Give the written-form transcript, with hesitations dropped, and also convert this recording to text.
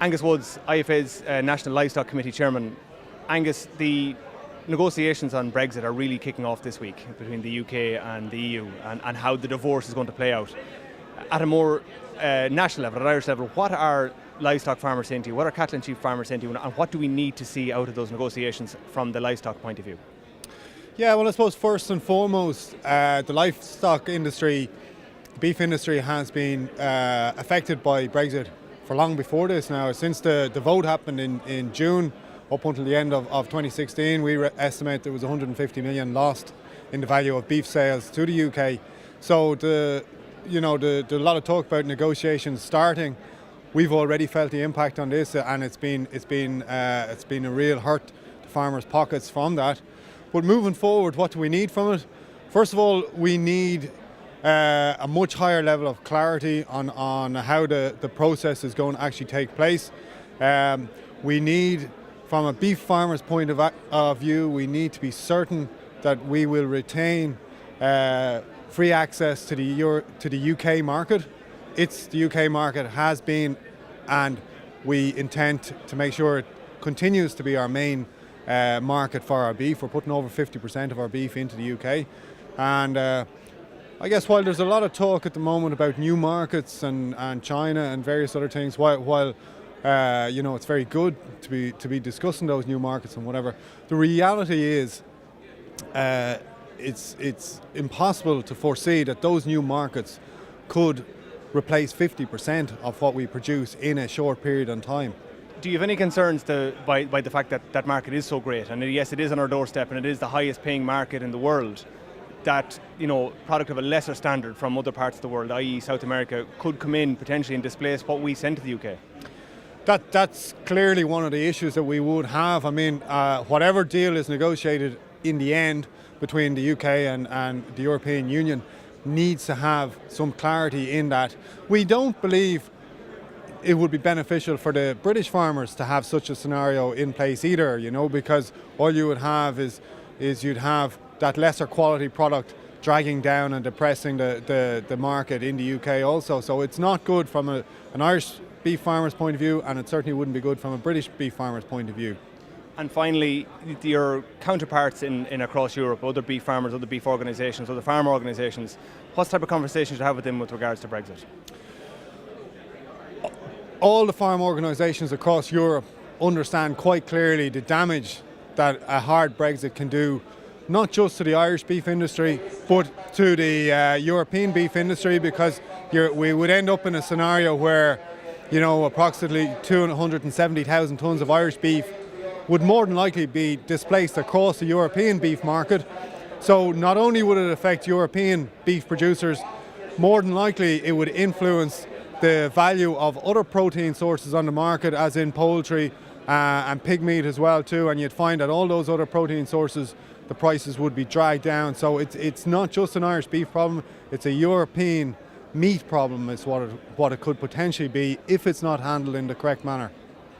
Angus Woods, IFA's National Livestock Committee Chairman. Angus, the negotiations on Brexit are really kicking off this week between the UK and the EU, and how the divorce is going to play out. At a more national level, at Irish level, what are livestock farmers saying to you? What are cattle and sheep farmers saying to you? And what do we need to see out of those negotiations from the livestock point of view? Yeah, well, I suppose first and foremost, the livestock industry, beef industry, has been affected by Brexit for long before this now. Since the vote happened in June, up until the end of 2016, we estimate there was 150 million lost in the value of beef sales to the UK. So the lot of talk about negotiations starting. We've already felt the impact on this, and it's been a real hurt to farmers' pockets from that. But moving forward, what do we need from it? First of all, we need a much higher level of clarity on how the process is going to actually take place. We need, from a beef farmer's point of view, we need to be certain that we will retain free access to the UK market. The UK market has been, and we intend to make sure it continues to be our main market for our beef. We're putting over 50% of our beef into the UK, and I guess while there's a lot of talk at the moment about new markets and China and various other things, while it's very good to be discussing those new markets and whatever, the reality is it's impossible to foresee that those new markets could replace 50% of what we produce in a short period of time. Do you have any concerns by the fact that that market is so great? And yes, it is on our doorstep, and it is the highest paying market in the world, that product of a lesser standard from other parts of the world, i.e. South America, could come in potentially and displace what we send to the UK? That's clearly one of the issues that we would have. I mean, whatever deal is negotiated in the end between the UK and the European Union needs to have some clarity in that. We don't believe it would be beneficial for the British farmers to have such a scenario in place either, because all you would have is you'd have that lesser quality product dragging down and depressing the market in the UK also. So it's not good from an Irish beef farmer's point of view, and it certainly wouldn't be good from a British beef farmer's point of view. And finally, your counterparts in across Europe, other beef farmers, other beef organisations, other farmer organisations, what type of conversations do you have with them with regards to Brexit? All the farm organisations across Europe understand quite clearly the damage that a hard Brexit can do, not just to the Irish beef industry, but to the European beef industry, because we would end up in a scenario where approximately 270,000 tonnes of Irish beef would more than likely be displaced across the European beef market. So not only would it affect European beef producers, more than likely it would influence the value of other protein sources on the market, as in poultry and pig meat as well too, and you'd find that all those other protein sources, the prices would be dragged down. So it's not just an Irish beef problem, it's a European meat problem is what it could potentially be if it's not handled in the correct manner.